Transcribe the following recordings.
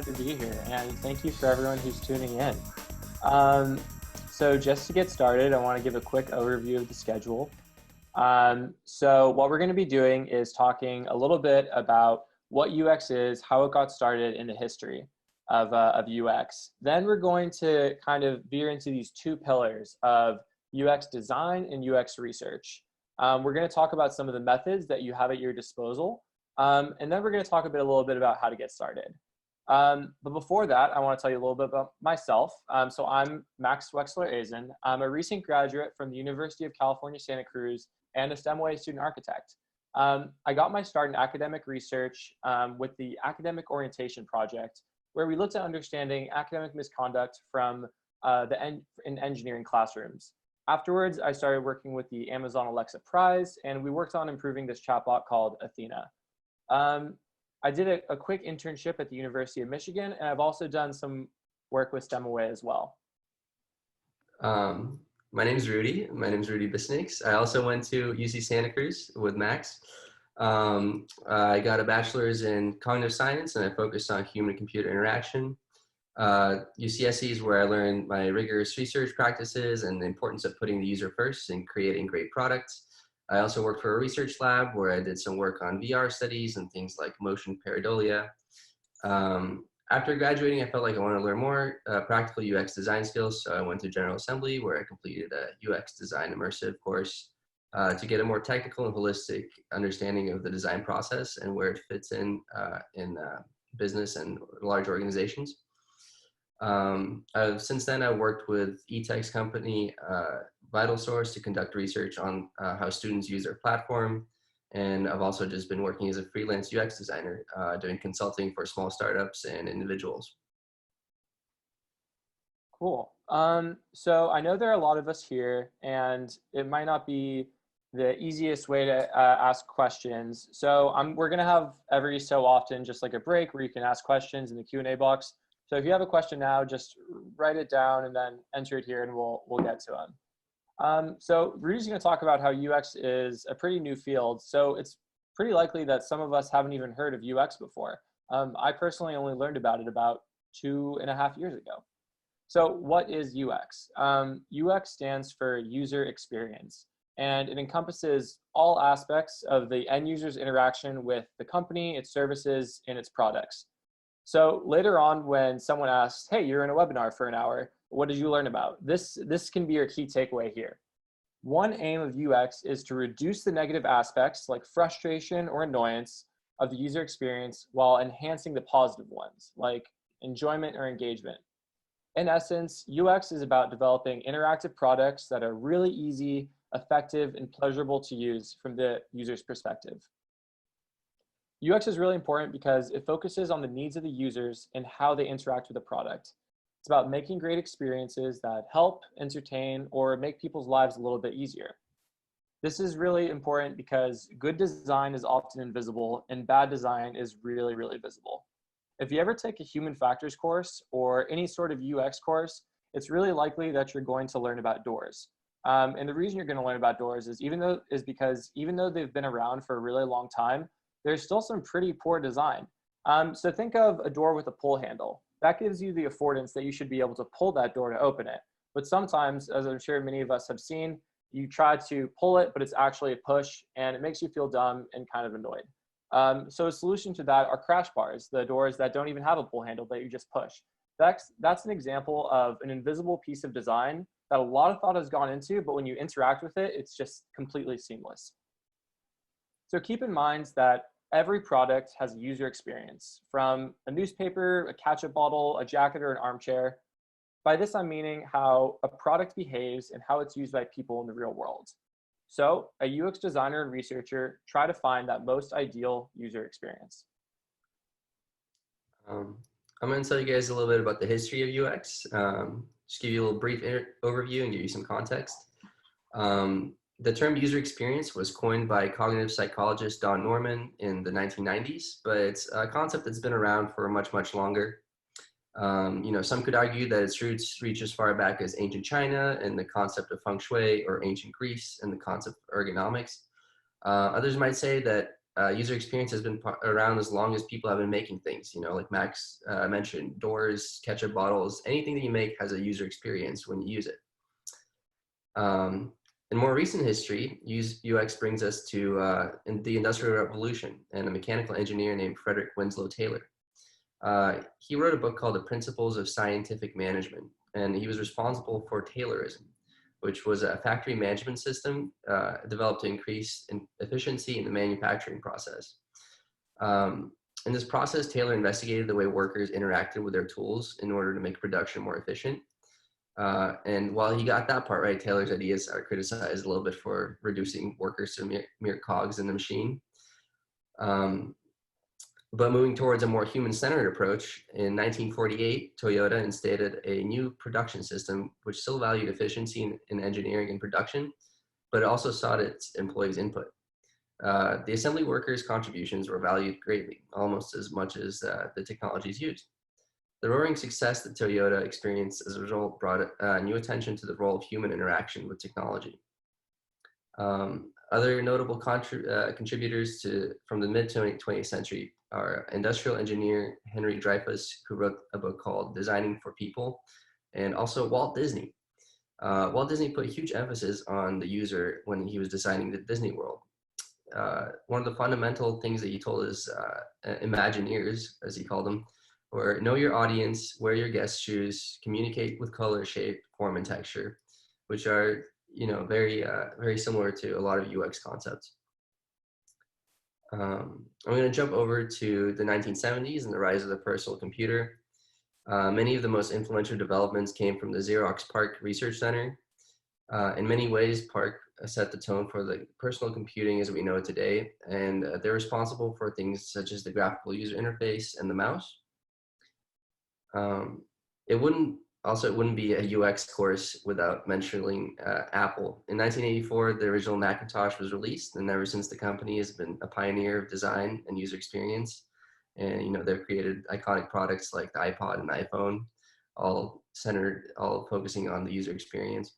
honored to be here, and thank you for everyone who's tuning in. Um, so just to get started, I want to give a quick overview of the schedule. So what we're going to be doing is talking a little bit about what UX is, how it got started in the history of UX. Then we're going to kind of veer into these two pillars of UX design and UX research. We're going to talk about some of the methods that you have at your disposal. And then we're going to talk a little bit about how to get started. But before that, I want to tell you a little bit about myself. So I'm Max Wechsler-Azen. I'm a recent graduate from the University of California, Santa Cruz, and a STEMway student architect. I got my start in academic research with the Academic Orientation Project, where we looked at understanding academic misconduct from in engineering classrooms. Afterwards, I started working with the Amazon Alexa Prize, and we worked on improving this chatbot called Athena. I did a quick internship at the University of Michigan, and I've also done some work with STEMway as well. My name is Rudy. My name is Rudy Bisenieks. I also went to UC Santa Cruz with Max. I got a bachelor's in cognitive science, and I focused on human-computer interaction. UCSC is where I learned my rigorous research practices and the importance of putting the user first and creating great products. I also worked for a research lab where I did some work on VR studies and things like motion pareidolia. After graduating, I felt like I wanted to learn more practical UX design skills, so I went to General Assembly where I completed a UX Design Immersive course to get a more technical and holistic understanding of the design process and where it fits in business and large organizations. Since then, I've worked with e-tech's company, Vital Source, to conduct research on how students use their platform. And I've also just been working as a freelance UX designer, doing consulting for small startups and individuals. Cool. So I know there are a lot of us here, and it might not be the easiest way to ask questions. So we're going to have every so often just like a break where you can ask questions in the Q&A box. So if you have a question now, just write it down and then enter it here, and we'll get to them. So Rudy's going to talk about how UX is a pretty new field. So it's pretty likely that some of us haven't even heard of UX before. I personally only learned about it about 2.5 years ago. So what is UX? UX stands for user experience, and it encompasses all aspects of the end user's interaction with the company, its services, and its products. So later on, when someone asks, hey, you're in a webinar for an hour, what did you learn about? This can be your key takeaway here. One aim of UX is to reduce the negative aspects like frustration or annoyance of the user experience while enhancing the positive ones like enjoyment or engagement. In essence, UX is about developing interactive products that are really easy, effective, and pleasurable to use from the user's perspective. UX is really important because it focuses on the needs of the users and how they interact with the product. It's about making great experiences that help, entertain, or make people's lives a little bit easier. This is really important because good design is often invisible and bad design is really, really visible. If you ever take a human factors course or any sort of UX course, it's really likely that you're going to learn about doors. And the reason you're going to learn about doors is because even though they've been around for a really long time, there's still some pretty poor design. So think of a door with a pull handle. That gives you the affordance that you should be able to pull that door to open it. But sometimes, as I'm sure many of us have seen, you try to pull it, but it's actually a push, and it makes you feel dumb and kind of annoyed. So a solution to that are crash bars, the doors that don't even have a pull handle that you just push. That's an example of an invisible piece of design that a lot of thought has gone into, but when you interact with it, it's just completely seamless. So keep in mind that every product has a user experience, from a newspaper, a ketchup bottle, a jacket, or an armchair. By this, I'm meaning how a product behaves and how it's used by people in the real world. So a UX designer and researcher try to find that most ideal user experience. I'm going to tell you guys a little bit about the history of UX, just give you a little brief overview and give you some context. The term user experience was coined by cognitive psychologist Don Norman in the 1990s, but it's a concept that's been around for much, much longer. Some could argue that its roots reach as far back as ancient China and the concept of feng shui, or ancient Greece and the concept of ergonomics. Others might say that user experience has been around as long as people have been making things. You know, like Max mentioned, doors, ketchup bottles, anything that you make has a user experience when you use it. In more recent history, UX brings us to in the Industrial Revolution and a mechanical engineer named Frederick Winslow Taylor. He wrote a book called The Principles of Scientific Management, and he was responsible for Taylorism, which was a factory management system developed to increase efficiency in the manufacturing process. In this process, Taylor investigated the way workers interacted with their tools in order to make production more efficient. And while he got that part right, Taylor's ideas are criticized a little bit for reducing workers to mere cogs in the machine. But moving towards a more human-centered approach, in 1948, Toyota instated a new production system which still valued efficiency in engineering and production, but it also sought its employees' input. The assembly workers' contributions were valued greatly, almost as much as the technologies used. The roaring success that Toyota experienced as a result brought new attention to the role of human interaction with technology. Other notable contributors from the mid-20th century are industrial engineer Henry Dreyfuss, who wrote a book called Designing for People, and also Walt Disney. Walt Disney put a huge emphasis on the user when he was designing the Disney World. One of the fundamental things that he told his Imagineers, as he called them, were know your audience, wear your guest shoes, communicate with color, shape, form, and texture, which are very similar to a lot of UX concepts. I'm going to jump over to the 1970s and the rise of the personal computer. Many of the most influential developments came from the Xerox PARC Research Center. In many ways, PARC set the tone for the personal computing as we know it today, and they're responsible for things such as the graphical user interface and the mouse. It wouldn't be a UX course without mentioning Apple. In 1984, the original Macintosh was released, and ever since the company has been a pioneer of design and user experience. And they've created iconic products like the iPod and iPhone, all focusing on the user experience.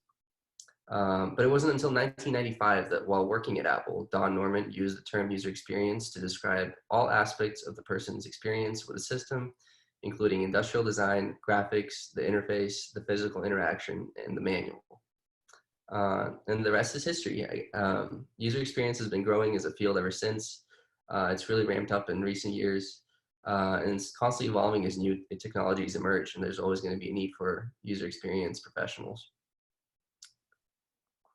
But it wasn't until 1995 that while working at Apple, Don Norman used the term user experience to describe all aspects of the person's experience with a system, including industrial design, graphics, the interface, the physical interaction, and the manual. And the rest is history. User experience has been growing as a field ever since. It's really ramped up in recent years, and it's constantly evolving as new technologies emerge, and there's always going to be a need for user experience professionals.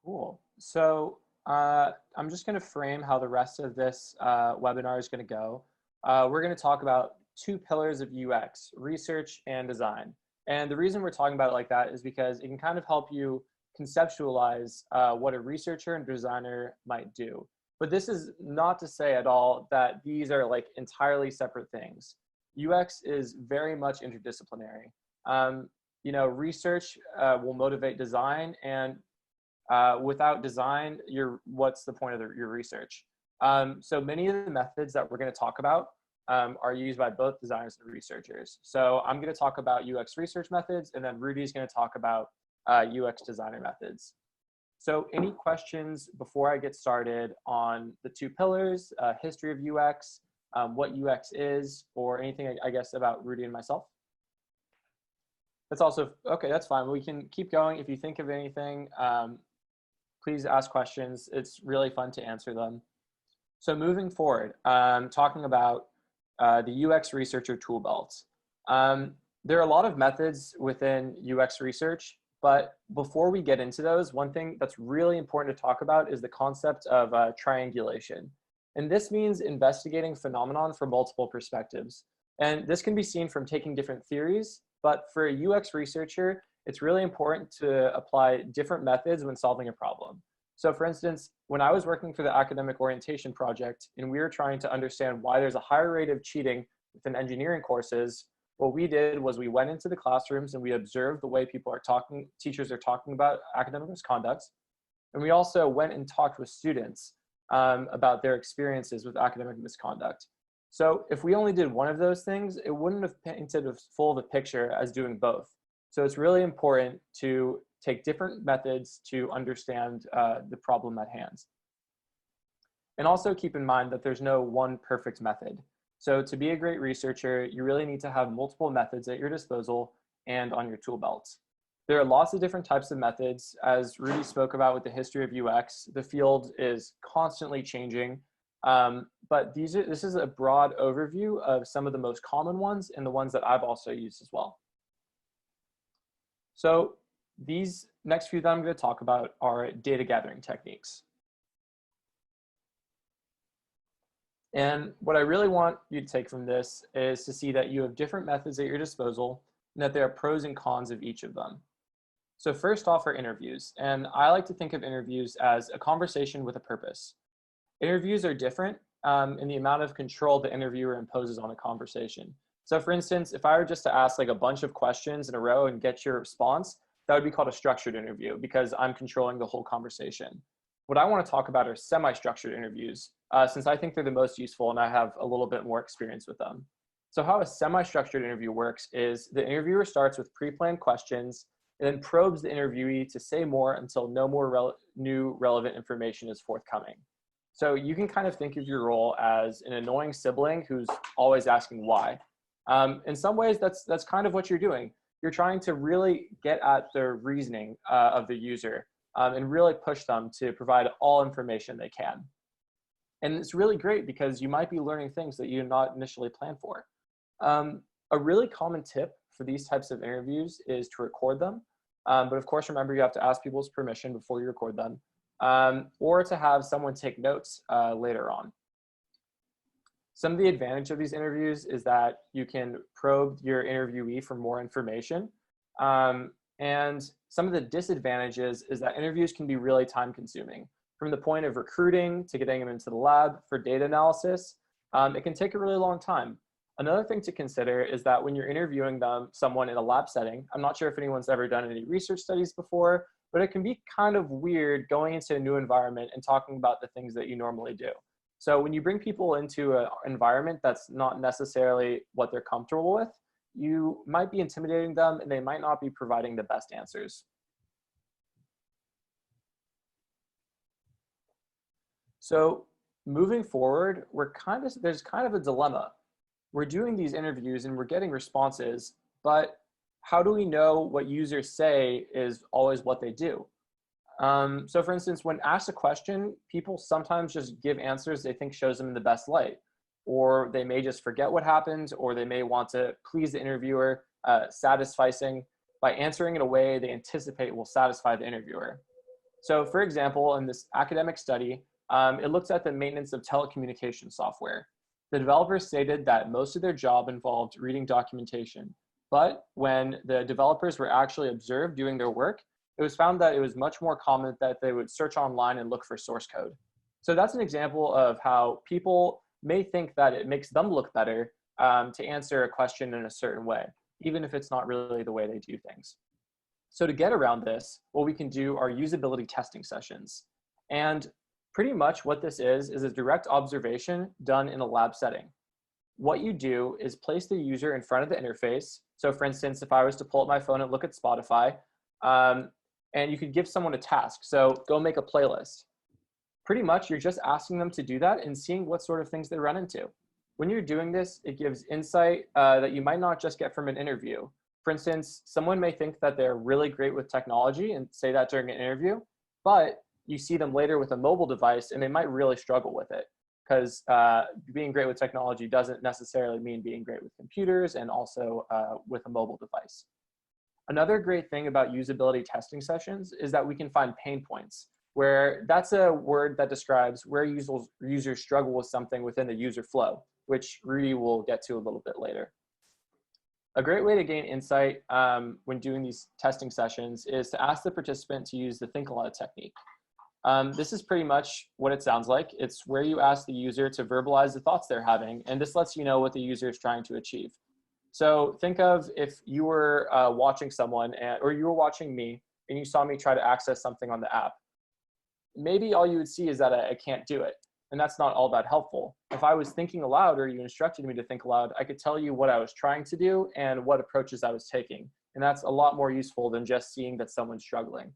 Cool. So I'm just going to frame how the rest of this webinar is going to go. We're going to talk about two pillars of UX, research and design. And the reason we're talking about it like that is because it can kind of help you conceptualize what a researcher and designer might do. But this is not to say at all that these are like entirely separate things. UX is very much interdisciplinary. Research will motivate design, and without design, what's the point of your research? So many of the methods that we're going to talk about are used by both designers and researchers. So I'm going to talk about UX research methods, and then Rudy is going to talk about UX designer methods. So any questions before I get started on the two pillars, history of UX, what UX is, or anything, I guess, about Rudy and myself? That's also, okay, that's fine. We can keep going. If you think of anything, please ask questions. It's really fun to answer them. So moving forward, talking about the UX researcher tool belt. There are a lot of methods within UX research, but before we get into those, one thing that's really important to talk about is the concept of triangulation. And this means investigating phenomenon from multiple perspectives. And this can be seen from taking different theories, but for a UX researcher, it's really important to apply different methods when solving a problem. So for instance, when I was working for the academic orientation project and we were trying to understand why there's a higher rate of cheating within engineering courses, what we did was we went into the classrooms and we observed the way teachers are talking about academic misconduct. And we also went and talked with students about their experiences with academic misconduct. So if we only did one of those things, it wouldn't have painted as full of a picture as doing both. So it's really important to take different methods to understand the problem at hand. And also keep in mind that there's no one perfect method. So to be a great researcher, you really need to have multiple methods at your disposal and on your tool belt. There are lots of different types of methods. As Rudy spoke about with the history of UX, the field is constantly changing. But this is a broad overview of some of the most common ones and the ones that I've also used as well. So these next few that I'm going to talk about are data gathering techniques. And what I really want you to take from this is to see that you have different methods at your disposal and that there are pros and cons of each of them. So first off are interviews. And I like to think of interviews as a conversation with a purpose. Interviews are different in the amount of control the interviewer imposes on a conversation. So for instance, if I were just to ask like a bunch of questions in a row and get your response, that would be called a structured interview because I'm controlling the whole conversation. What I want to talk about are semi-structured interviews, since I think they're the most useful and I have a little bit more experience with them. So how a semi-structured interview works is the interviewer starts with pre-planned questions and then probes the interviewee to say more until no more new relevant information is forthcoming. So you can kind of think of your role as an annoying sibling who's always asking why. In some ways, that's kind of what you're doing. You're trying to really get at the reasoning of the user and really push them to provide all information they can. And it's really great because you might be learning things that you did not initially plan for. A really common tip for these types of interviews is to record them. But of course, remember, you have to ask people's permission before you record them, or to have someone take notes later on. Some of the advantage of these interviews is that you can probe your interviewee for more information. And some of the disadvantages is that interviews can be really time consuming. From the point of recruiting to getting them into the lab for data analysis, it can take a really long time. Another thing to consider is that when you're interviewing someone in a lab setting, I'm not sure if anyone's ever done any research studies before, but it can be kind of weird going into a new environment and talking about the things that you normally do. So when you bring people into an environment that's not necessarily what they're comfortable with, you might be intimidating them and they might not be providing the best answers. So moving forward, there's kind of a dilemma. We're doing these interviews and we're getting responses, but how do we know what users say is always what they do? So for instance, when asked a question, people sometimes just give answers they think shows them in the best light, or they may just forget what happened, or they may want to please the interviewer, satisficing by answering in a way they anticipate will satisfy the interviewer. So for example, in this academic study, it looks at the maintenance of telecommunication software. The developers stated that most of their job involved reading documentation, but when the developers were actually observed doing their work, it was found that it was much more common that they would search online and look for source code. So that's an example of how people may think that it makes them look better to answer a question in a certain way, even if it's not really the way they do things. So to get around this, what we can do are usability testing sessions. And pretty much what this is a direct observation done in a lab setting. What you do is place the user in front of the interface. So for instance, if I was to pull up my phone and look at Spotify, and you could give someone a task. So go make a playlist. Pretty much you're just asking them to do that and seeing what sort of things they run into. When you're doing this, it gives insight that you might not just get from an interview. For instance, someone may think that they're really great with technology and say that during an interview, but you see them later with a mobile device and they might really struggle with it because being great with technology doesn't necessarily mean being great with computers and also with a mobile device. Another great thing about usability testing sessions is that we can find pain points, where that's a word that describes where users struggle with something within the user flow, which Rudy will get to a little bit later. A great way to gain insight when doing these testing sessions is to ask the participant to use the think aloud technique. This is pretty much what it sounds like. It's where you ask the user to verbalize the thoughts they're having, and this lets you know what the user is trying to achieve. So think of if you were watching someone or you were watching me and you saw me try to access something on the app. Maybe all you would see is that I can't do it, and that's not all that helpful. If I was thinking aloud or you instructed me to think aloud, I could tell you what I was trying to do and what approaches I was taking, and that's a lot more useful than just seeing that someone's struggling.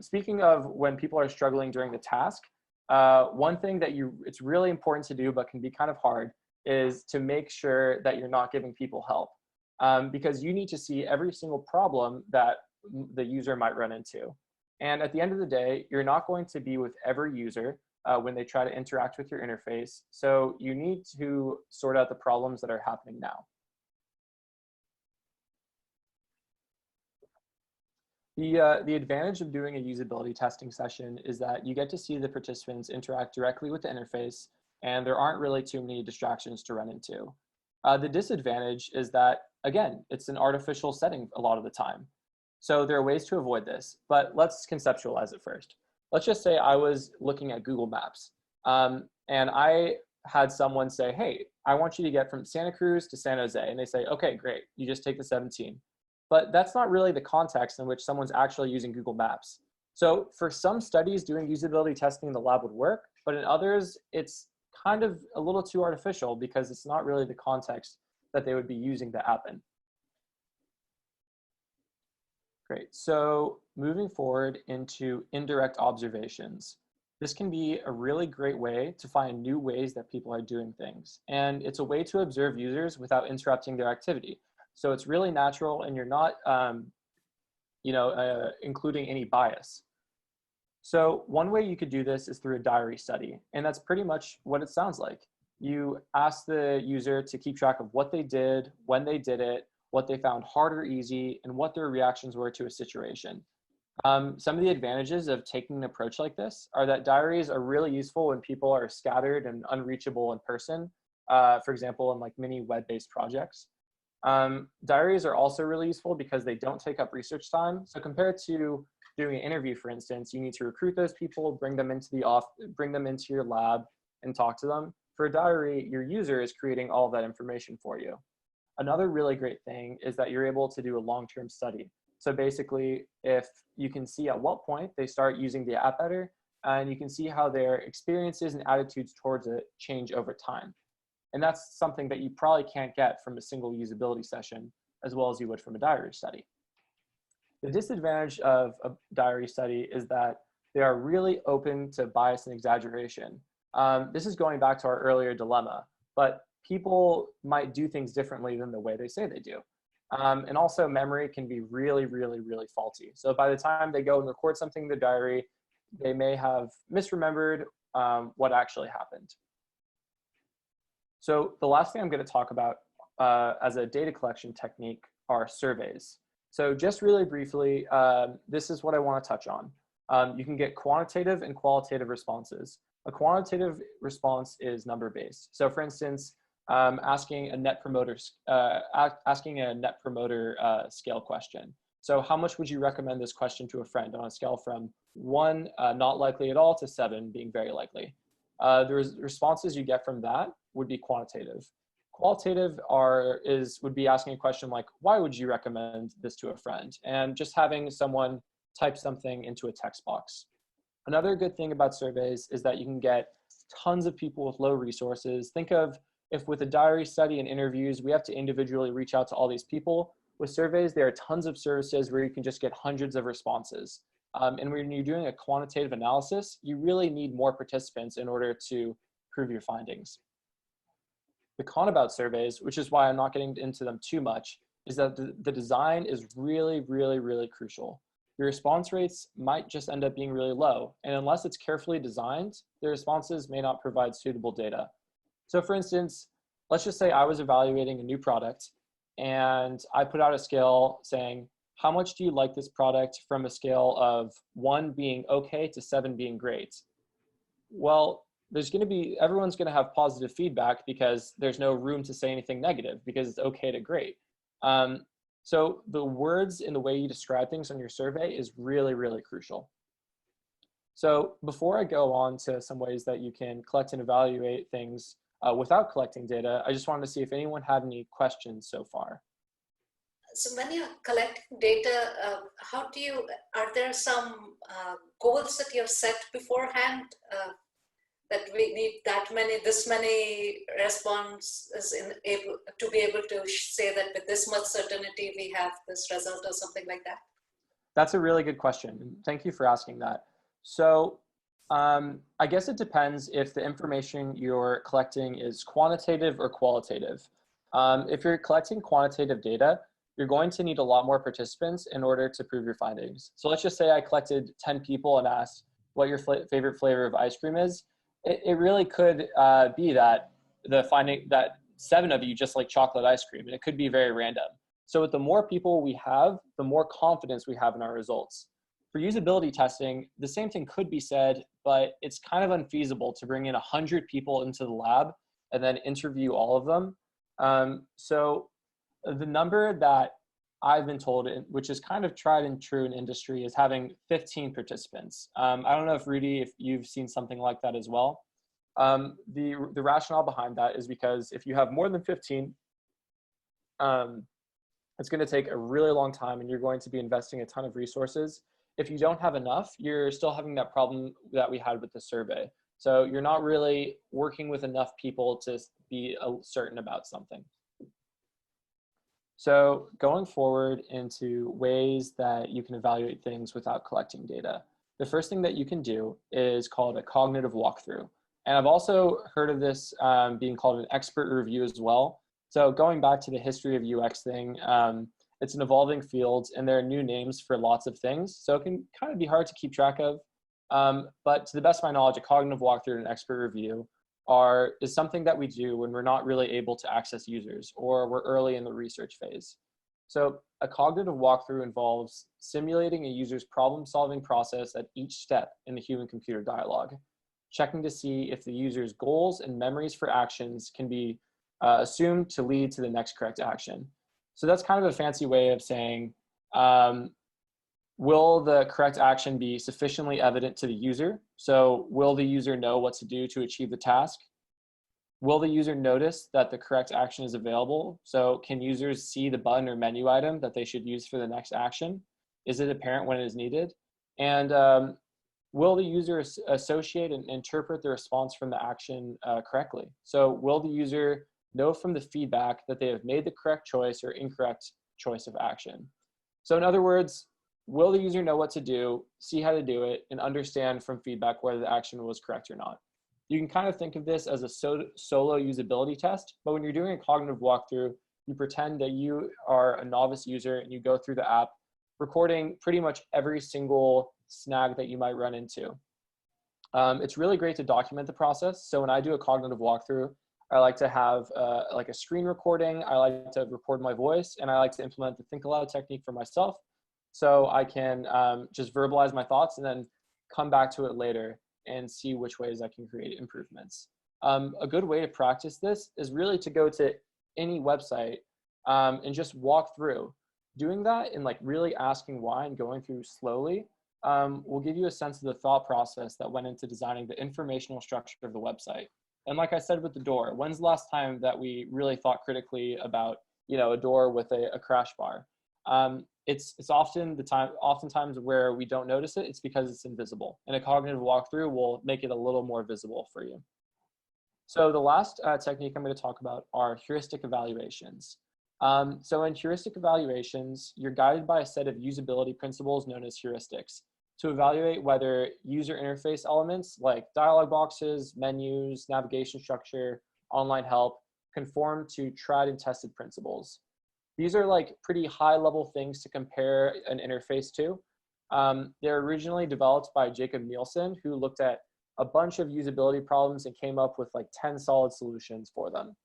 Speaking of when people are struggling during the task, one thing that it's really important to do, but can be kind of hard, is to make sure that you're not giving people help. Because you need to see every single problem that the user might run into. And at the end of the day, you're not going to be with every user when they try to interact with your interface. So you need to sort out the problems that are happening now. The advantage of doing a usability testing session is that you get to see the participants interact directly with the interface, and there aren't really too many distractions to run into. The disadvantage is that, again, it's an artificial setting a lot of the time. So there are ways to avoid this, but let's conceptualize it first. Let's just say I was looking at Google Maps, and I had someone say, hey, I want you to get from Santa Cruz to San Jose. And they say, okay, great, you just take the 17. But that's not really the context in which someone's actually using Google Maps. So for some studies, doing usability testing in the lab would work, but in others, it's kind of a little too artificial because it's not really the context that they would be using the app in. Great, so moving forward into indirect observations. This can be a really great way to find new ways that people are doing things. And it's a way to observe users without interrupting their activity. So it's really natural and you're not including any bias. So one way you could do this is through a diary study. And that's pretty much what it sounds like. You ask the user to keep track of what they did, when they did it, what they found hard or easy, and what their reactions were to a situation. Some of the advantages of taking an approach like this are that diaries are really useful when people are scattered and unreachable in person, for example, in like mini web-based projects. Diaries are also really useful because they don't take up research time. So compared to doing an interview, for instance, you need to recruit those people, bring them into your lab and talk to them. For a diary, your user is creating all of that information for you. Another really great thing is that you're able to do a long-term study. So basically, if you can see at what point they start using the app better, and you can see how their experiences and attitudes towards it change over time. And that's something that you probably can't get from a single usability session as well as you would from a diary study. The disadvantage of a diary study is that they are really open to bias and exaggeration. This is going back to our earlier dilemma, but people might do things differently than the way they say they do. And also memory can be really, really, really faulty. So by the time they go and record something in the diary, they may have misremembered what actually happened. So the last thing I'm going to talk about as a data collection technique are surveys. So just really briefly, this is what I want to touch on. You can get quantitative and qualitative responses. A quantitative response is number-based. So for instance, asking a net promoter scale question. So how much would you recommend this question to a friend on a scale from 1, not likely at all, to 7, being very likely? The responses you get from that would be quantitative. Qualitative would be asking a question like, why would you recommend this to a friend? And just having someone type something into a text box. Another good thing about surveys is that you can get tons of people with low resources. Think of if with a diary study and interviews, we have to individually reach out to all these people. With surveys, there are tons of services where you can just get hundreds of responses. And when you're doing a quantitative analysis, you really need more participants in order to prove your findings. The con about surveys, which is why I'm not getting into them too much, is that the design is really, really, really crucial. Your response rates might just end up being really low. And unless it's carefully designed, the responses may not provide suitable data. So for instance, let's just say I was evaluating a new product and I put out a scale saying, how much do you like this product from a scale of 1 being okay to 7 being great? Well, everyone's gonna have positive feedback because there's no room to say anything negative because it's okay to great. So the words in the way you describe things on your survey is really, really crucial. So before I go on to some ways that you can collect and evaluate things without collecting data, I just wanted to see if anyone had any questions so far. So when you're collecting data, are there some goals that you've set beforehand that we need this many responses to be able to say that with this much certainty we have this result or something like that? That's a really good question. Thank you for asking that. So I guess it depends if the information you're collecting is quantitative or qualitative. If you're collecting quantitative data, you're going to need a lot more participants in order to prove your findings. So let's just say I collected 10 people and asked what your favorite flavor of ice cream is. It really could be that the finding that 7 of you just like chocolate ice cream, and it could be very random. So with the more people we have, the more confidence we have in our results. For usability testing, the same thing could be said, but it's kind of unfeasible to bring in 100 people into the lab and then interview all of them. So the number that I've been told, which is kind of tried and true in industry, is having 15 participants. I don't know if Rudy, if you've seen something like that as well. The rationale behind that is because if you have more than 15, it's going to take a really long time and you're going to be investing a ton of resources. If you don't have enough, you're still having that problem that we had with the survey. So you're not really working with enough people to be certain about something. So going forward into ways that you can evaluate things without collecting data. The first thing that you can do is called a cognitive walkthrough. And I've also heard of this being called an expert review as well. So going back to the history of UX thing, it's an evolving field and there are new names for lots of things. So it can kind of be hard to keep track of. But to the best of my knowledge, a cognitive walkthrough and an expert review is something that we do when we're not really able to access users or we're early in the research phase. So a cognitive walkthrough involves simulating a user's problem-solving process at each step in the human-computer dialogue, checking to see if the user's goals and memories for actions can be assumed to lead to the next correct action. So that's kind of a fancy way of saying, will the correct action be sufficiently evident to the user? So will the user know what to do to achieve the task? Will the user notice that the correct action is available? So can users see the button or menu item that they should use for the next action? Is it apparent when it is needed? And will the user associate and interpret the response from the action correctly? So will the user know from the feedback that they have made the correct choice or incorrect choice of action? So in other words, will the user know what to do, see how to do it, and understand from feedback whether the action was correct or not? You can kind of think of this as a solo usability test, but when you're doing a cognitive walkthrough, you pretend that you are a novice user and you go through the app, recording pretty much every single snag that you might run into. It's really great to document the process. So when I do a cognitive walkthrough, I like to have like a screen recording. I like to record my voice, and I like to implement the think aloud technique for myself. So I can just verbalize my thoughts and then come back to it later and see which ways I can create improvements. A good way to practice this is really to go to any website and just walk through. Doing that and like really asking why and going through slowly will give you a sense of the thought process that went into designing the informational structure of the website. And like I said with the door, when's the last time that we really thought critically about, a door with a crash bar? It's oftentimes where we don't notice it, it's because it's invisible. And a cognitive walkthrough will make it a little more visible for you. So the last technique I'm going to talk about are heuristic evaluations. So in heuristic evaluations, you're guided by a set of usability principles known as heuristics to evaluate whether user interface elements like dialog boxes, menus, navigation structure, online help conform to tried and tested principles. These are like pretty high level things to compare an interface to. They're originally developed by Jacob Nielsen, who looked at a bunch of usability problems and came up with like 10 solid solutions for them.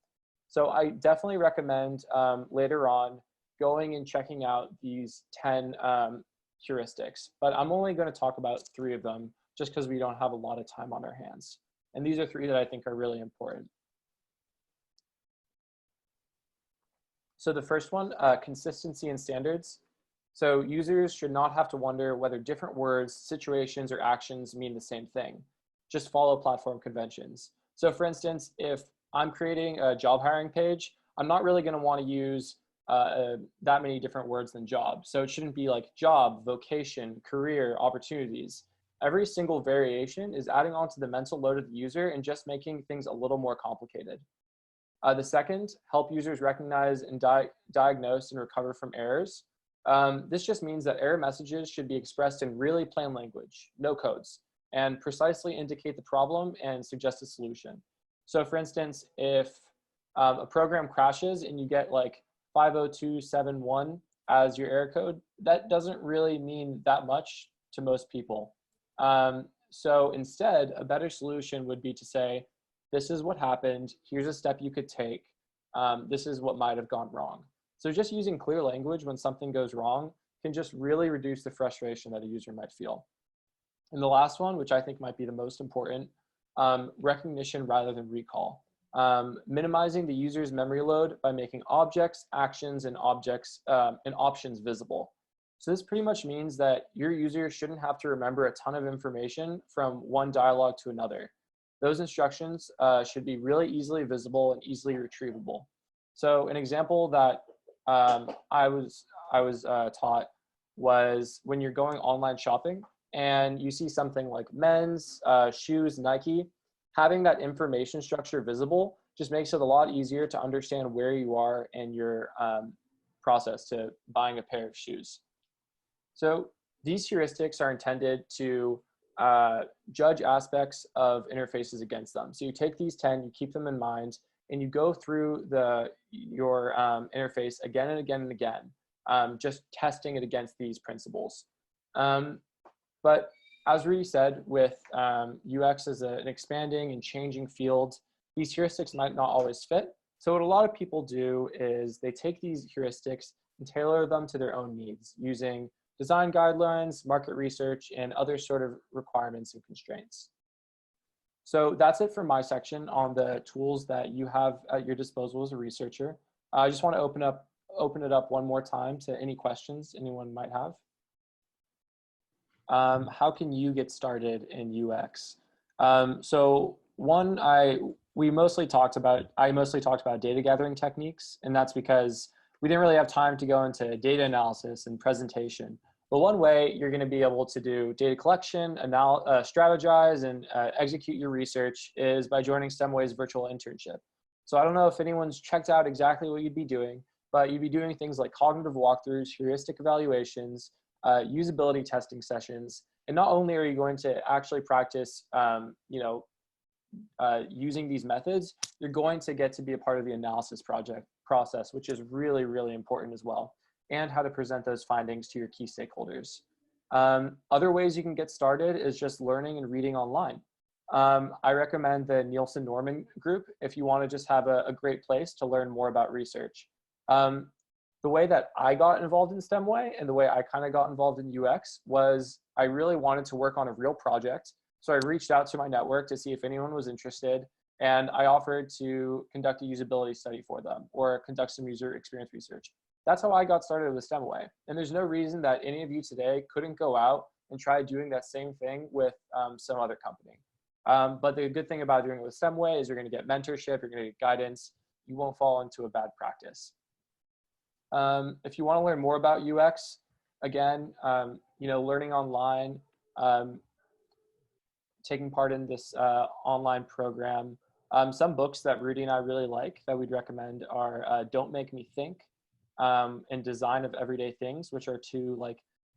So I definitely recommend later on going and checking out these 10 heuristics, but I'm only going to talk about 3 of them just because we don't have a lot of time on our hands. And these are 3 that I think are really important. So the first one, consistency and standards. So users should not have to wonder whether different words, situations, or actions mean the same thing. Just follow platform conventions. So for instance, if I'm creating a job hiring page, I'm not really going to want to use that many different words than job. So it shouldn't be like job, vocation, career, opportunities. Every single variation is adding on to the mental load of the user and just making things a little more complicated. The second, help users recognize and diagnose and recover from errors. This just means that error messages should be expressed in really plain language, no codes. and precisely indicate the problem and suggest a solution. So for instance, if a program crashes and you get like 50271 as your error code, that doesn't really mean that much to most people. So instead, a better solution would be to say, this is what happened, here's a step you could take, this is what might have gone wrong. So just using clear language when something goes wrong can just really reduce the frustration that a user might feel. And the last one, which I think might be the most important, recognition rather than recall. Minimizing the user's memory load by making objects, actions, and options visible. So this pretty much means that your user shouldn't have to remember a ton of information from one dialogue to another. Those instructions should be really easily visible and easily retrievable. So an example that I was taught was when you're going online shopping and you see something like men's, shoes, Nike, having that information structure visible just makes it a lot easier to understand where you are in your process to buying a pair of shoes. So these heuristics are intended to judge aspects of interfaces against them. So you take these 10, you keep them in mind, and you go through your interface again and again and again, just testing it against these principles. But as Rudy said, with UX as an expanding and changing field, these heuristics might not always fit. So what a lot of people do is they take these heuristics and tailor them to their own needs using design guidelines, market research, and other sort of requirements and constraints. So that's it for my section on the tools that you have at your disposal as a researcher. I just want to open it up one more time to any questions anyone might have. How can you get started in UX? So one, I mostly talked about data gathering techniques, and that's because we didn't really have time to go into data analysis and presentation. But one way you're going to be able to do data collection, strategize, and execute your research is by joining STEMway's virtual internship. So I don't know if anyone's checked out exactly what you'd be doing, but you'd be doing things like cognitive walkthroughs, heuristic evaluations, usability testing sessions. And not only are you going to actually practice, using these methods, you're going to get to be a part of the analysis process, which is really, really important as well, and how to present those findings to your key stakeholders. Other ways you can get started is just learning and reading online. I recommend the Nielsen Norman group if you want to just have a great place to learn more about research. The way that I got involved in STEMway and the way I kind of got involved in UX was I really wanted to work on a real project. So I reached out to my network to see if anyone was interested, and I offered to conduct a usability study for them or conduct some user experience research. That's how I got started with STEMway. And there's no reason that any of you today couldn't go out and try doing that same thing with some other company. But the good thing about doing it with STEMway is you're going to get mentorship, you're going to get guidance, you won't fall into a bad practice. If you want to learn more about UX, again, learning online, taking part in this online program. Some books that Rudy and I really like that we'd recommend are Don't Make Me Think and Design of Everyday Things, which are two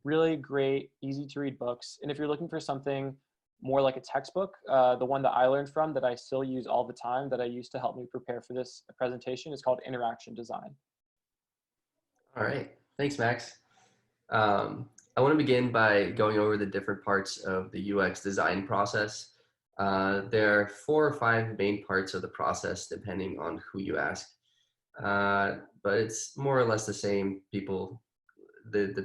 really great, easy to read books. And if you're looking for something more like a textbook, the one that I learned from that I still use all the time that I used to help me prepare for this presentation is called Interaction Design. All right, thanks, Max. I want to begin by going over the different parts of the UX design process. There are 4 or 5 main parts of the process depending on who you ask, but it's more or less the same. The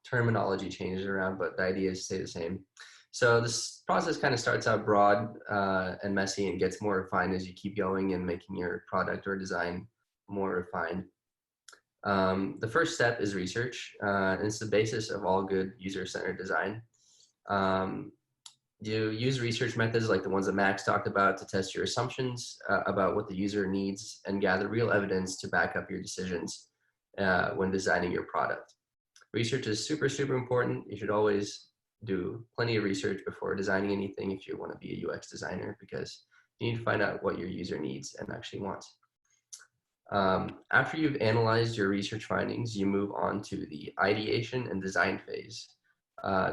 terminology changes around, but the ideas stay the same. So this process kind of starts out broad and messy and gets more refined as you keep going and making your product or design more refined. The first step is research, and it's the basis of all good user-centered design. You use research methods like the ones that Max talked about to test your assumptions about what the user needs and gather real evidence to back up your decisions when designing your product. Research is super, super important. You should always do plenty of research before designing anything if you want to be a UX designer, because you need to find out what your user needs and actually wants. After you've analyzed your research findings, you move on to the ideation and design phase.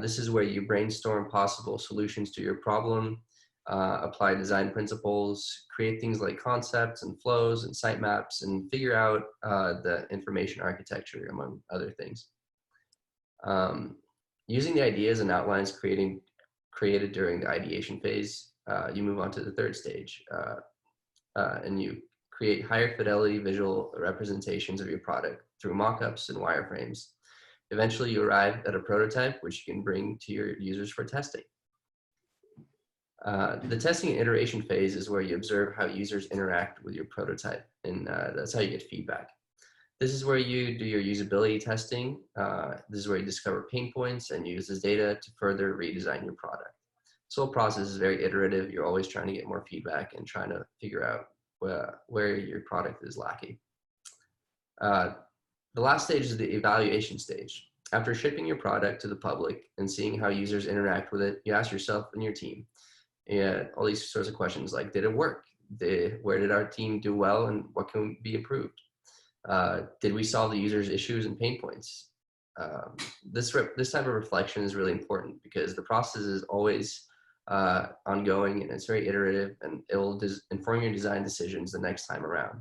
This is where you brainstorm possible solutions to your problem, apply design principles, create things like concepts and flows and sitemaps, and figure out the information architecture, among other things. Using the ideas and outlines created during the ideation phase, you move on to the third stage, and you create higher fidelity visual representations of your product through mockups and wireframes. Eventually, you arrive at a prototype, which you can bring to your users for testing. The testing and iteration phase is where you observe how users interact with your prototype, and that's how you get feedback. This is where you do your usability testing. This is where you discover pain points and use this data to further redesign your product. This whole process is very iterative. You're always trying to get more feedback and trying to figure out where your product is lacking. The last stage is the evaluation stage. After shipping your product to the public and seeing how users interact with it, you ask yourself and your team all these sorts of questions like, did it work? Where did our team do well, and what can be improved? Did we solve the user's issues and pain points? This type of reflection is really important because the process is always ongoing, and it's very iterative, and it will inform your design decisions the next time around.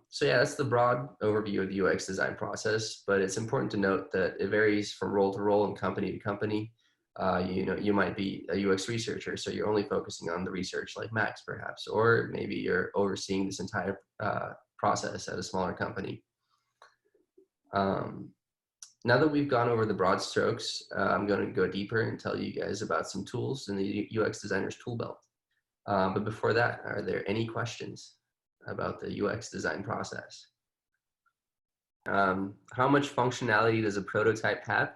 So yeah, that's the broad overview of the UX design process, but it's important to note that it varies from role to role and company to company. You might be a UX researcher, so you're only focusing on the research like Max perhaps, or maybe you're overseeing this entire process at a smaller company. Now that we've gone over the broad strokes, I'm going to go deeper and tell you guys about some tools in the UX designer's tool belt. But before that, are there any questions about the UX design process? How much functionality does a prototype have?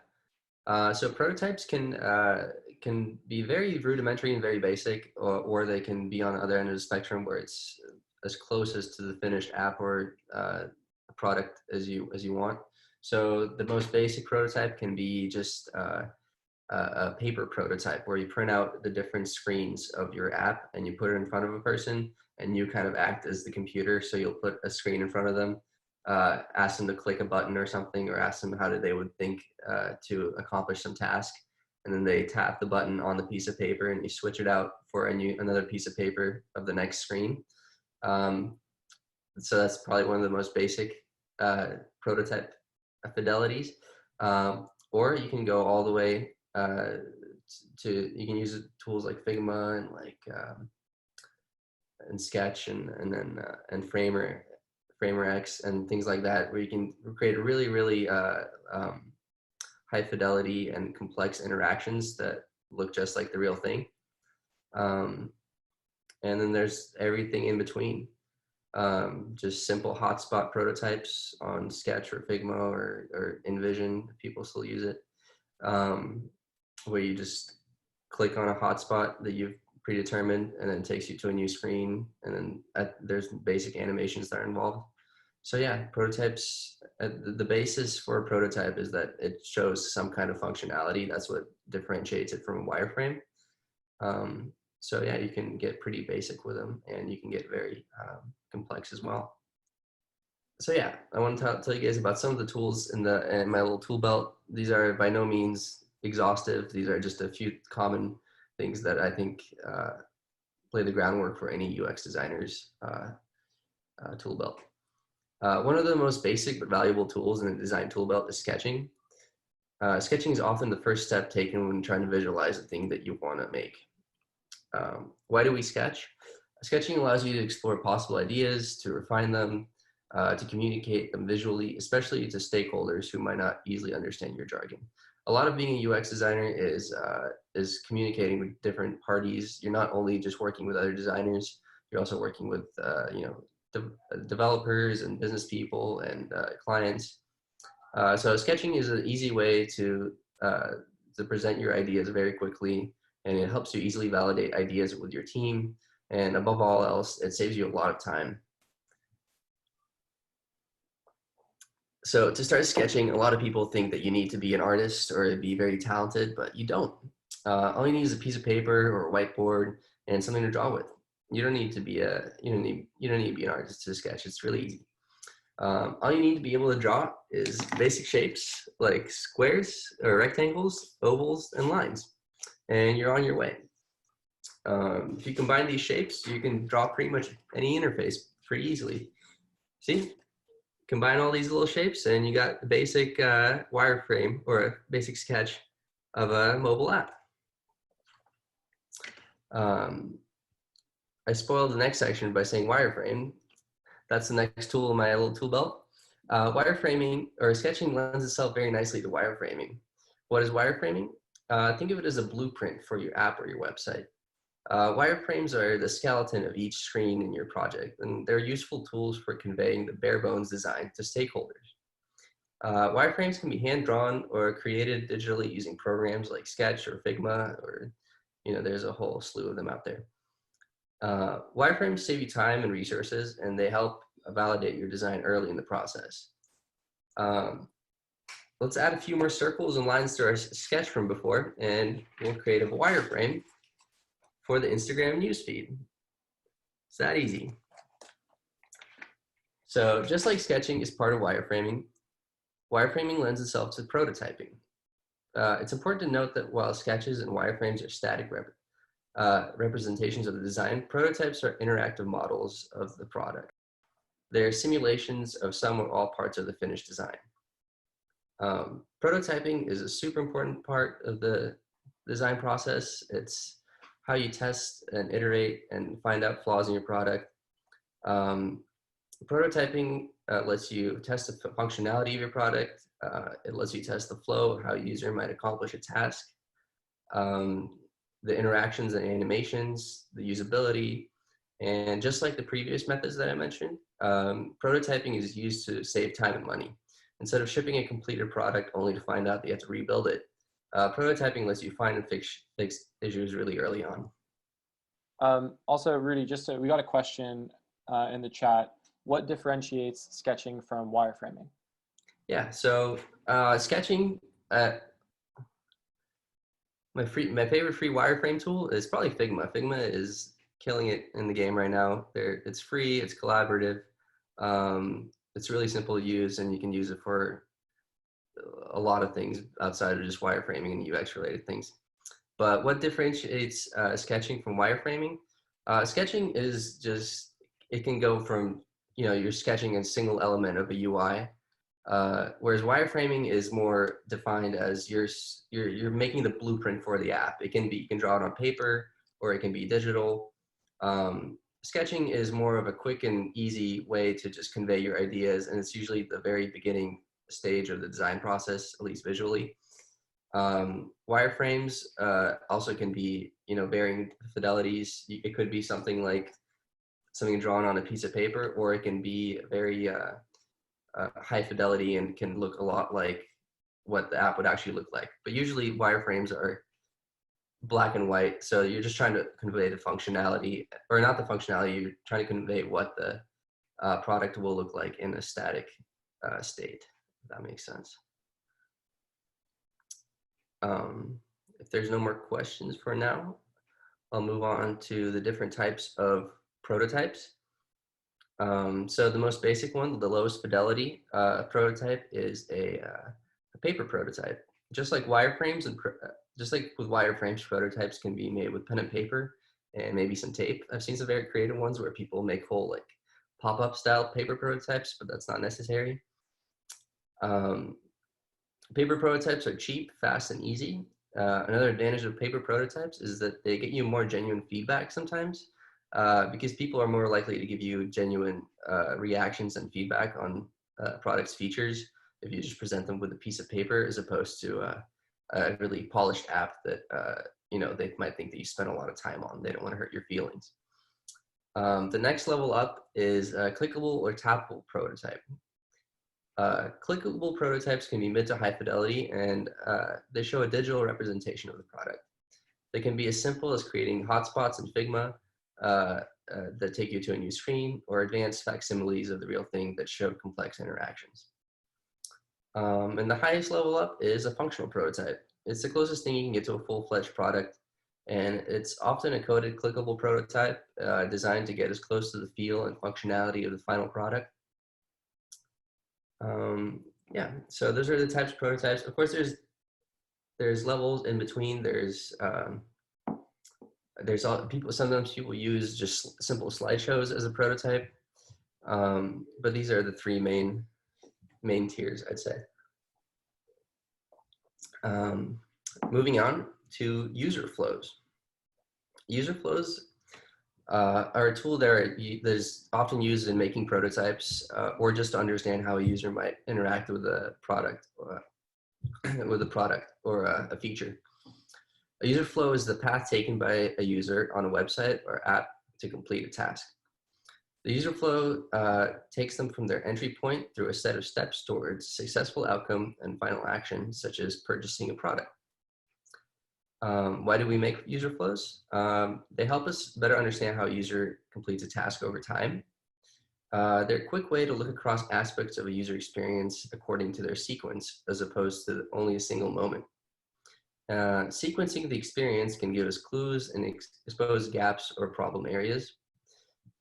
So prototypes can be very rudimentary and very basic, or they can be on the other end of the spectrum where it's as close as to the finished app or product as you want. So the most basic prototype can be just a paper prototype where you print out the different screens of your app and you put it in front of a person, and you kind of act as the computer. So you'll put a screen in front of them, ask them to click a button or something, or ask them how they would think to accomplish some task. And then they tap the button on the piece of paper, and you switch it out for another piece of paper of the next screen. So that's probably one of the most basic prototype fidelities. Or you can go all the way you can use tools like Figma and and Sketch and FramerX and things like that, where you can create a really high fidelity and complex interactions that look just like the real thing. And then there's everything in between. Just simple hotspot prototypes on Sketch or Figma or InVision, people still use it, where you just click on a hotspot that you've predetermined, and then it takes you to a new screen, and then there's basic animations that are involved. So yeah, prototypes, the basis for a prototype is that it shows some kind of functionality. That's what differentiates it from a wireframe. So yeah, you can get pretty basic with them, and you can get very complex as well. So yeah, I want to tell you guys about some of the tools in my little tool belt. These are by no means exhaustive. These are just a few common things that I think lay the groundwork for any UX designer's tool belt. One of the most basic but valuable tools in the design tool belt is sketching. Sketching is often the first step taken when trying to visualize the thing that you want to make. Why do we sketch? Sketching allows you to explore possible ideas, to refine them, to communicate them visually, especially to stakeholders who might not easily understand your jargon. A lot of being a UX designer is communicating with different parties. You're not only just working with other designers, you're also working with developers and business people and clients. So sketching is an easy way to present your ideas very quickly, and it helps you easily validate ideas with your team. And above all else, it saves you a lot of time. So to start sketching, a lot of people think that you need to be an artist or be very talented, but you don't. All you need is a piece of paper or a whiteboard and something to draw with. You don't need to be an artist to sketch. It's really easy. All you need to be able to draw is basic shapes like squares or rectangles, ovals, and lines, and you're on your way. If you combine these shapes, you can draw pretty much any interface pretty easily. See? Combine all these little shapes and you got the basic wireframe or a basic sketch of a mobile app. I spoiled the next section by saying wireframe. That's the next tool in my little tool belt. Wireframing or sketching lends itself very nicely to wireframing. What is wireframing? Think of it as a blueprint for your app or your website. Wireframes are the skeleton of each screen in your project, and they're useful tools for conveying the bare bones design to stakeholders. Wireframes can be hand-drawn or created digitally using programs like Sketch or Figma, or there's a whole slew of them out there. Wireframes save you time and resources, and they help validate your design early in the process. Let's add a few more circles and lines to our sketch from before, and we'll create a wireframe for the Instagram newsfeed. It's that easy. So just like sketching is part of wireframing, wireframing lends itself to prototyping. It's important to note that while sketches and wireframes are static representations of the design, prototypes are interactive models of the product. They're simulations of some or all parts of the finished design. Prototyping is a super important part of the design process. It's how you test and iterate and find out flaws in your product. Prototyping lets you test the functionality of your product. It lets you test the flow of how a user might accomplish a task, the interactions and animations, the usability. And just like the previous methods that I mentioned, prototyping is used to save time and money. Instead of shipping a completed product only to find out that you have to rebuild it, prototyping lets you find and fix issues really early on. Also, Rudy, we got a question in the chat. What differentiates sketching from wireframing? Yeah, so sketching, my favorite free wireframe tool is probably Figma. Figma is killing it in the game right now. It's free, it's collaborative, it's really simple to use, and you can use it for a lot of things outside of just wireframing and UX related things. But what differentiates sketching from wireframing? Sketching is just, it can go from, you're sketching a single element of a UI, whereas wireframing is more defined as you're making the blueprint for the app. You can draw it on paper or it can be digital. Sketching is more of a quick and easy way to just convey your ideas, and it's usually the very beginning stage of the design process, at least visually. Wireframes also can be, varying fidelities. It could be something like something drawn on a piece of paper, or it can be very high fidelity and can look a lot like what the app would actually look like. But usually wireframes are black and white, so you're just trying to convey the functionality, or not the functionality, you're trying to convey what the product will look like in a static state, if that makes sense. If there's no more questions for now, I'll move on to the different types of prototypes. So the most basic one, the lowest fidelity prototype, is a paper prototype. Just like wireframes and just like with wireframes, prototypes can be made with pen and paper and maybe some tape. I've seen some very creative ones where people make whole like pop-up style paper prototypes, but that's not necessary. Paper prototypes are cheap, fast, and easy. Another advantage of paper prototypes is that they get you more genuine feedback sometimes, because people are more likely to give you genuine reactions and feedback on product's features if you just present them with a piece of paper, as opposed to a really polished app that they might think that you spent a lot of time on. They don't want to hurt your feelings. The next level up is a clickable or tappable prototype. Clickable prototypes can be mid to high fidelity, and they show a digital representation of the product. They can be as simple as creating hotspots in Figma that take you to a new screen, or advanced facsimiles of the real thing that show complex interactions. And the highest level up is a functional prototype. It's the closest thing you can get to a full-fledged product, and it's often a coded clickable prototype designed to get as close to the feel and functionality of the final product. Yeah, so those are the types of prototypes. Of course, there's levels in between. There's all people. Sometimes people use just simple slideshows as a prototype, but these are the three main tiers, I'd say. Moving on to user flows. User flows are a tool that is often used in making prototypes or just to understand how a user might interact with a product or a feature. A user flow is the path taken by a user on a website or app to complete a task. The user flow takes them from their entry point through a set of steps towards successful outcome and final action, such as purchasing a product. Why do we make user flows? They help us better understand how a user completes a task over time. They're a quick way to look across aspects of a user experience according to their sequence, as opposed to only a single moment. Sequencing the experience can give us clues and expose gaps or problem areas.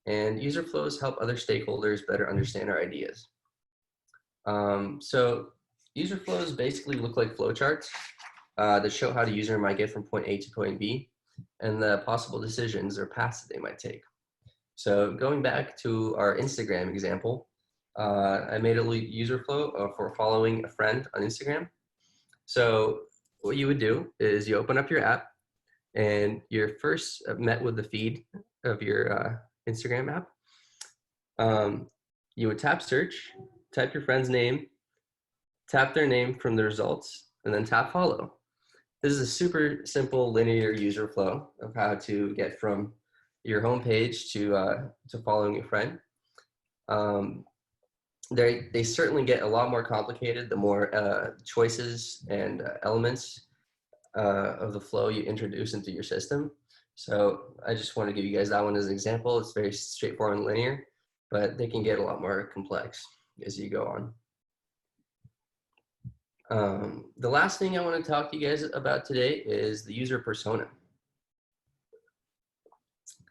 And user flows help other stakeholders better understand our ideas. So user flows basically look like flowcharts that show how the user might get from point A to point B and the possible decisions or paths that they might take. So going back to our Instagram example, I made a user flow for following a friend on Instagram. So what you would do is you open up your app and you're first met with the feed of your Instagram app. You would tap search, type your friend's name, tap their name from the results, and then tap follow. This is a super simple linear user flow of how to get from your home page to following a friend. They certainly get a lot more complicated the more choices and elements of the flow you introduce into your system. So I just want to give you guys that one as an example. It's very straightforward and linear, but they can get a lot more complex as you go on. The last thing I want to talk to you guys about today is the user persona.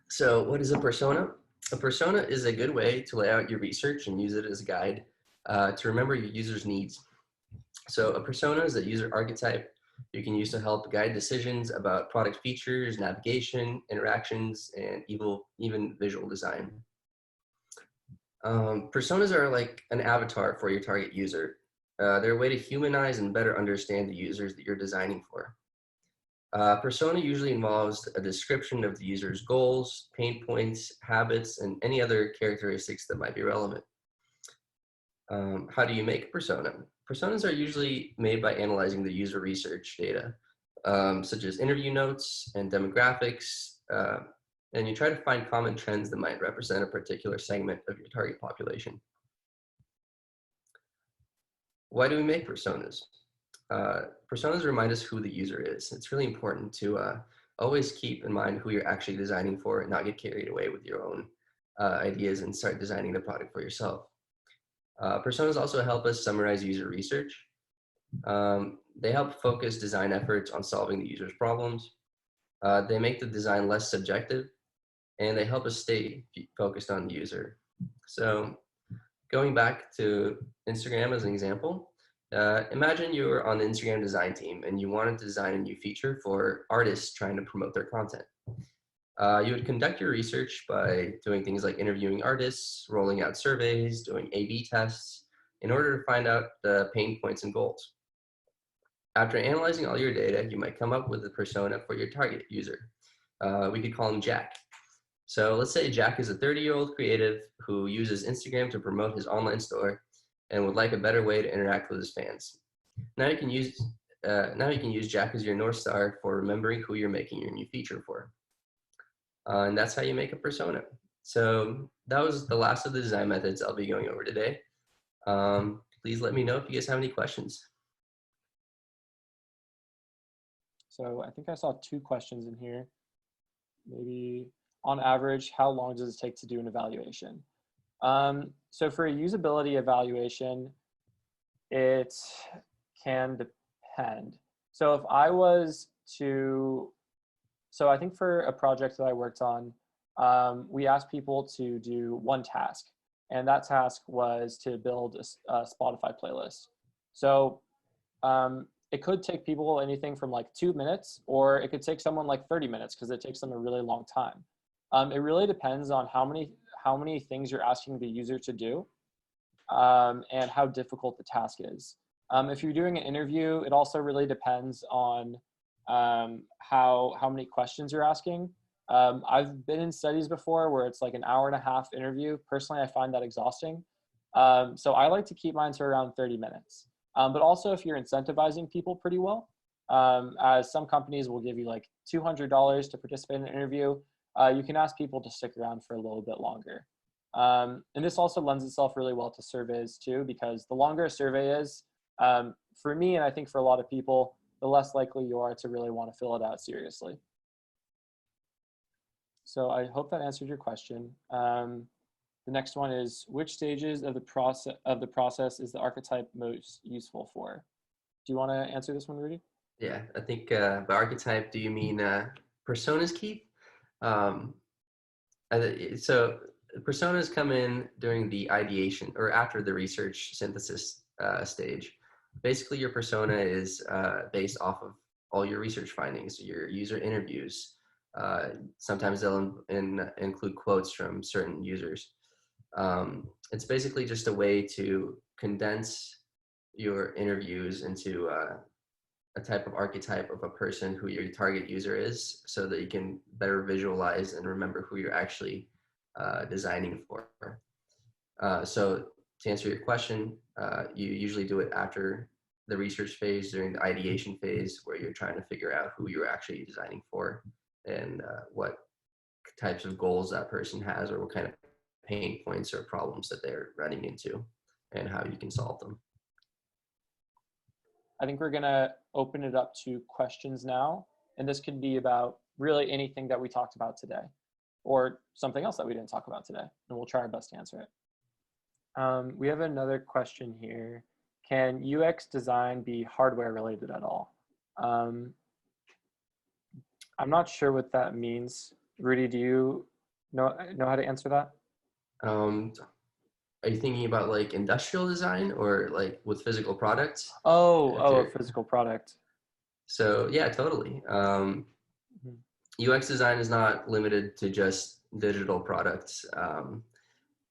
So what is a persona? A persona is a good way to lay out your research and use it as a guide to remember your user's needs. So a persona is a user archetype you can use to help guide decisions about product features, navigation, interactions, and even visual design. Personas are like an avatar for your target user. They're a way to humanize and better understand the users that you're designing for. Persona usually involves a description of the user's goals, pain points, habits, and any other characteristics that might be relevant. How do you make a persona? Personas are usually made by analyzing the user research data, such as interview notes and demographics, and you try to find common trends that might represent a particular segment of your target population. Why do we make personas? Personas remind us who the user is. It's really important to always keep in mind who you're actually designing for and not get carried away with your own ideas and start designing the product for yourself. Personas also help us summarize user research. They help focus design efforts on solving the user's problems. They make the design less subjective, and they help us stay focused on the user. So going back to Instagram as an example, imagine you were on the Instagram design team and you wanted to design a new feature for artists trying to promote their content. You would conduct your research by doing things like interviewing artists, rolling out surveys, doing A/B tests in order to find out the pain points and goals. After analyzing all your data, you might come up with a persona for your target user. We could call him Jack. So let's say Jack is a 30-year-old creative who uses Instagram to promote his online store and would like a better way to interact with his fans. Now you can use Jack as your North Star for remembering who you're making your new feature for. And that's how you make a persona. So that was the last of the design methods I'll be going over today. Please let me know if you guys have any questions. So I think I saw 2 questions in here. Maybe on average, how long does it take to do an evaluation? So for a usability evaluation, it can depend. So if I was to, so I think for a project that I worked on, we asked people to do one task. and that task was to build a Spotify playlist. So it could take people anything from like 2 minutes, or it could take someone like 30 minutes because it takes them a really long time. It really depends on how many things you're asking the user to do, and how difficult the task is. If you're doing an interview, it also really depends on how many questions you're asking. I've been in studies before where it's like an hour and a half interview. Personally, I find that exhausting. So I like to keep mine to around 30 minutes. But also if you're incentivizing people pretty well, as some companies will give you like $200 to participate in an interview, you can ask people to stick around for a little bit longer. And this also lends itself really well to surveys too, because the longer a survey is, for me, and I think for a lot of people, the less likely you are to really want to fill it out seriously. So I hope that answered your question. The next one is, which stages of the process is the archetype most useful for? Do you want to answer this one, Rudy? Yeah, I think by archetype, do you mean personas, Keith? So personas come in during the ideation or after the research synthesis stage. Basically, your persona is based off of all your research findings, your user interviews. Sometimes they'll include quotes from certain users. It's basically just a way to condense your interviews into a type of archetype of a person who your target user is, so that you can better visualize and remember who you're actually designing for. So to answer your question, you usually do it after the research phase, during the ideation phase, where you're trying to figure out who you're actually designing for, and what types of goals that person has, or what kind of pain points or problems that they're running into, and how you can solve them. I think we're gonna open it up to questions now. And this could be about really anything that we talked about today, or something else that we didn't talk about today, and we'll try our best to answer it. We have another question here. Can UX design be hardware related at all? I'm not sure what that means. Rudy, do you know how to answer that? Are you thinking about like industrial design, or like with physical products? A physical product. So yeah, totally. UX design is not limited to just digital products.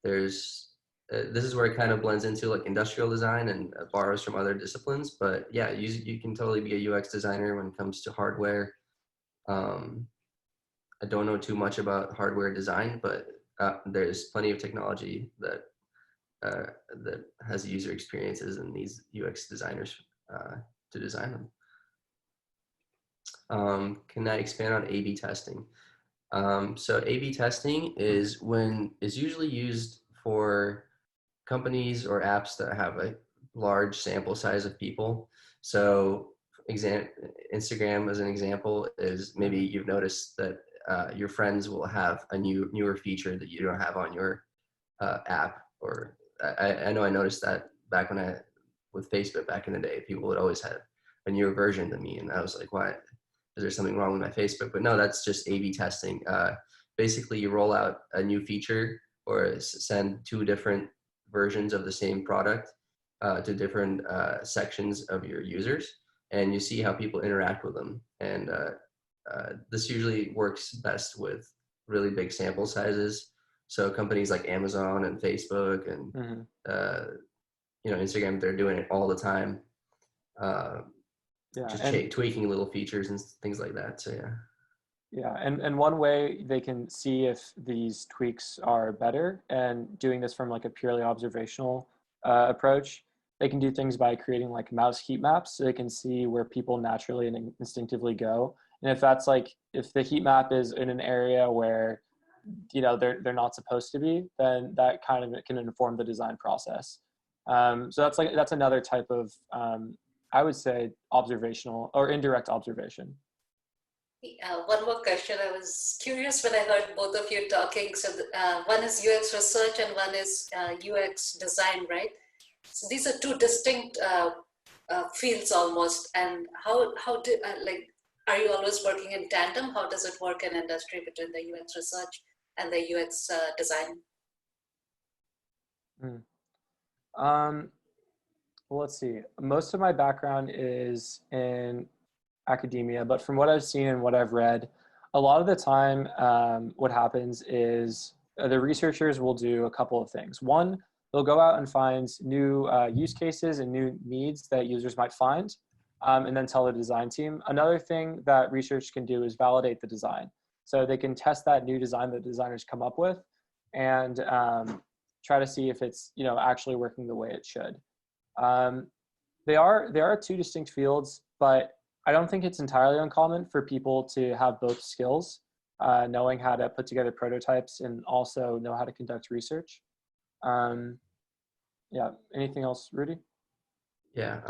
This is where it kind of blends into like industrial design and borrows from other disciplines. But yeah, you can totally be a UX designer when it comes to hardware. I don't know too much about hardware design, but there's plenty of technology that has user experiences and needs UX designers to design them. Can I expand on A/B testing? So A/B testing is usually used for companies or apps that have a large sample size of people. So Instagram, as an example, is maybe you've noticed that your friends will have a newer feature that you don't have on your app. Or I know I noticed that back with Facebook back in the day, people would always have a newer version than me, and I was like, why? Is there something wrong with my Facebook? But no, that's just A/B testing. Basically, you roll out a new feature or send two different versions of the same product to different sections of your users, and you see how people interact with them. And this usually works best with really big sample sizes. So companies like Amazon and Facebook and Instagram, they're doing it all the time. Tweaking little features and things like that. So yeah. Yeah, and one way they can see if these tweaks are better, and doing this from like a purely observational approach, they can do things by creating like mouse heat maps, so they can see where people naturally and instinctively go. And if that's like, if the heat map is in an area where, they're not supposed to be, then that kind of can inform the design process. So that's another type of, I would say, observational or indirect observation. One more question. I was curious when I heard both of you talking. So one is UX research and one is UX design, right? So these are two distinct fields almost. And how are you always working in tandem? How does it work in industry between the UX research and the UX design? Mm. Um, well, let's see. Most of my background is in academia, but from what I've seen and what I've read, a lot of the time, what happens is the researchers will do a couple of things. One, they'll go out and find new use cases and new needs that users might find, and then tell the design team. Another thing that research can do is validate the design. So they can test that new design that designers come up with and try to see if it's actually working the way it should. Um, they are two distinct fields, but I don't think it's entirely uncommon for people to have both skills, knowing how to put together prototypes and also know how to conduct research. Um, yeah. Anything else, Rudy? Yeah.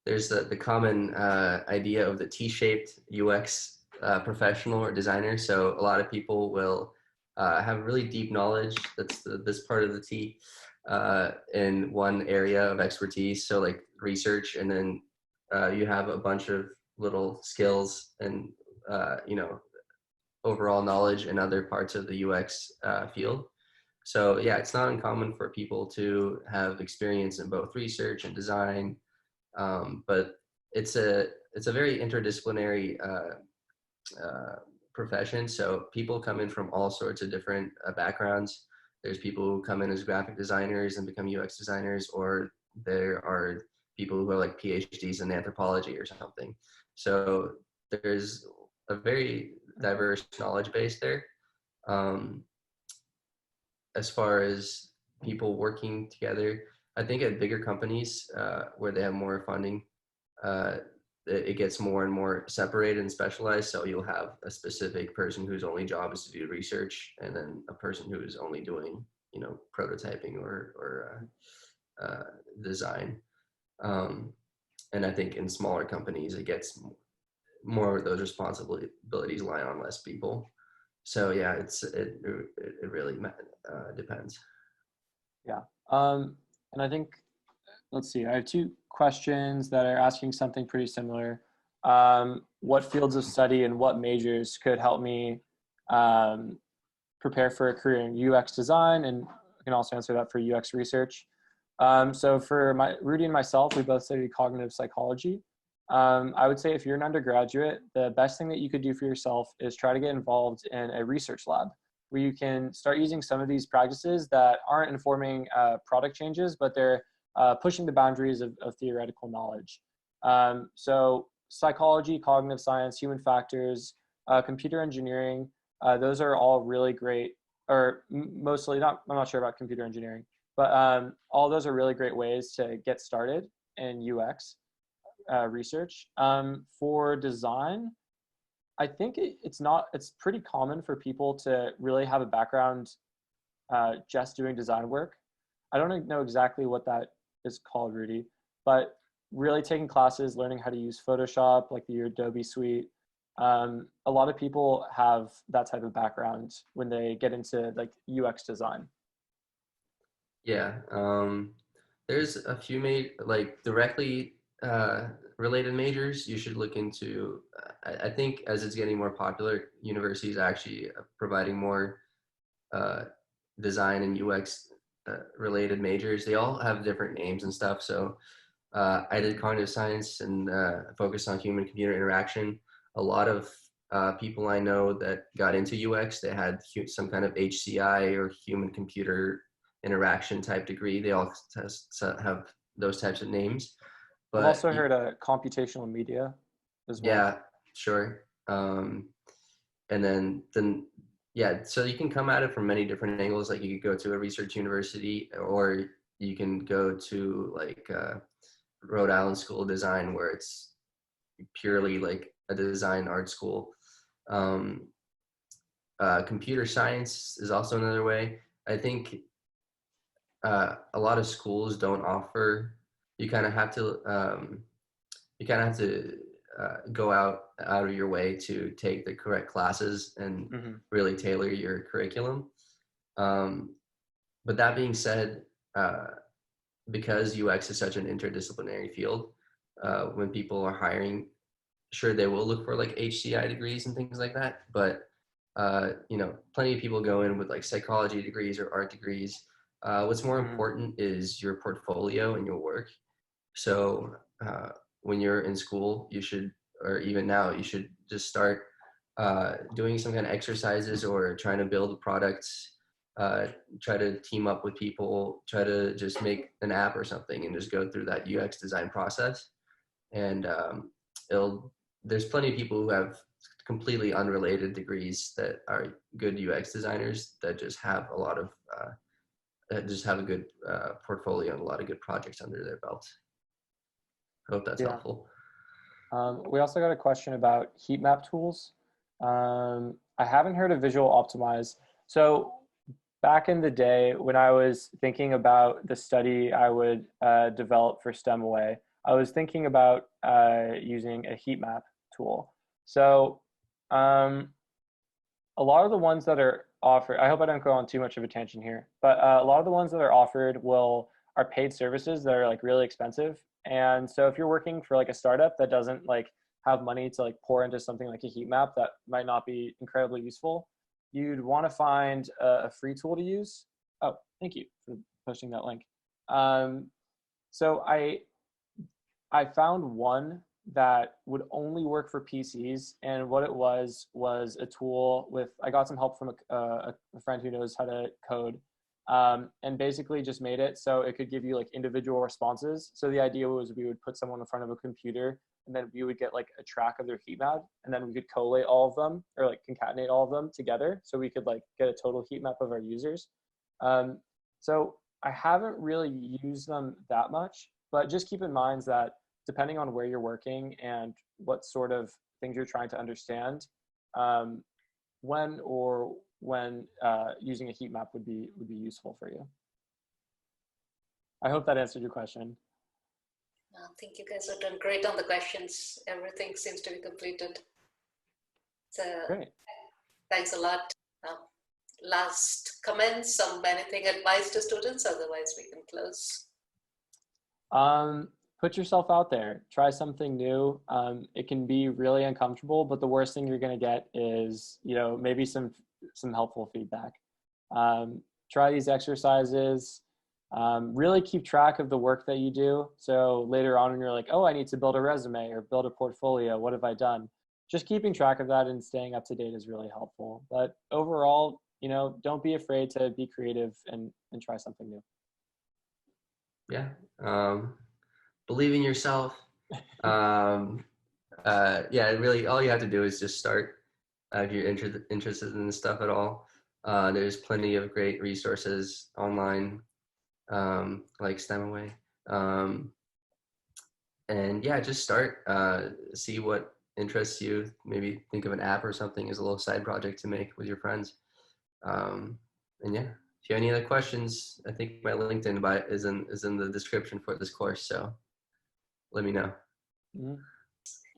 There's the common idea of the T-shaped UX professional or designer. So a lot of people will have really deep knowledge. That's this part of the T in one area of expertise. So like research, and then you have a bunch of little skills and overall knowledge in other parts of the UX field. So yeah, it's not uncommon for people to have experience in both research and design, but it's a very interdisciplinary profession. So people come in from all sorts of different backgrounds. There's people who come in as graphic designers and become UX designers, or there are people who are like PhDs in anthropology or something. So there's a very diverse knowledge base there. Um, as far as people working together, I think at bigger companies where they have more funding, it gets more and more separated and specialized. So you'll have a specific person whose only job is to do research, and then a person who is only doing, prototyping or design. And I think in smaller companies, it gets more of those responsibilities lie on less people. So yeah, it really depends. Yeah. And I think, let's see, I have two questions that are asking something pretty similar. What fields of study and what majors could help me prepare for a career in UX design? And I can also answer that for UX research. So for Rudy and myself, we both studied cognitive psychology. I would say if you're an undergraduate, the best thing that you could do for yourself is try to get involved in a research lab where you can start using some of these practices that aren't informing product changes, but they're pushing the boundaries of theoretical knowledge. So psychology, cognitive science, human factors, computer engineering, those are all really great, or mostly not, I'm not sure about computer engineering, but all those are really great ways to get started in UX research. For design, I think it's pretty common for people to really have a background just doing design work. I don't know exactly what that is called, Rudy, but really taking classes, learning how to use Photoshop, like the Adobe suite. A lot of people have that type of background when they get into like UX design. Yeah, there's a few directly related majors you should look into. I think as it's getting more popular, universities are actually providing more design and UX related majors. They all have different names and stuff. So I did cognitive science and focused on human computer interaction. A lot of people I know that got into UX, they had some kind of HCI or human computer interaction type degree. They all have those types of names. But I've also heard of computational media as well. Yeah, sure. And then yeah, so you can come at it from many different angles. Like you could go to a research university, or you can go to like Rhode Island School of Design, where it's purely like a design art school. Computer science is also another way. I think a lot of schools don't offer. You kind of have to. Go out of your way to take the correct classes and really tailor your curriculum. But that being said, because UX is such an interdisciplinary field, when people are hiring, sure they will look for like HCI degrees and things like that. But plenty of people go in with like psychology degrees or art degrees. What's more important is your portfolio and your work. So when you're in school, you should, or even now, you should just start doing some kind of exercises or trying to build products, try to team up with people, try to just make an app or something and just go through that UX design process. And there's plenty of people who have completely unrelated degrees that are good UX designers that just have a lot of, that just have a good portfolio and a lot of good projects under their belt. I hope that's helpful. We also got a question about heat map tools. I haven't heard of Visual Optimize. So back in the day when I was thinking about the study I would develop for STEM Away, I was thinking about using a heat map tool. So a lot of the ones that are offered, I hope I don't go on too much of a tangent here, but a lot of the ones that are offered are paid services that are like really expensive. And so if you're working for like a startup that doesn't like have money to like pour into something like a heat map that might not be incredibly useful, you'd want to find a free tool to use. Oh, thank you for posting that link. So I found one that would only work for PCs, and what it was a tool with, I got some help from a friend who knows how to code, and basically just made it so it could give you like individual responses. So the idea was we would put someone in front of a computer and then we would get like a track of their heat map, and then we could collate all of them or like concatenate all of them together so we could like get a total heat map of our users. So I haven't really used them that much, but just keep in mind that depending on where you're working and what sort of things you're trying to understand, when using a heat map would be useful for you. I hope that answered your question. I think you guys have done great on the questions. Everything seems to be completed. So great. Thanks a lot. Last comments, anything advice to students, otherwise we can close. Put yourself out there, try something new. It can be really uncomfortable, but the worst thing you're going to get is, maybe some helpful feedback. Try these exercises. Really keep track of the work that you do. So later on when you're like, oh, I need to build a resume or build a portfolio, what have I done? Just keeping track of that and staying up to date is really helpful. But overall, don't be afraid to be creative and try something new. Yeah. Believe in yourself. Really all you have to do is just start. If you're interested in this stuff at all, there's plenty of great resources online, like STEM Away. And yeah, just start, see what interests you. Maybe think of an app or something as a little side project to make with your friends. And yeah, if you have any other questions, I think my LinkedIn bio is in the description for this course. So let me know.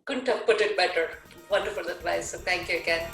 Couldn't have put it better. Wonderful advice. So thank you again.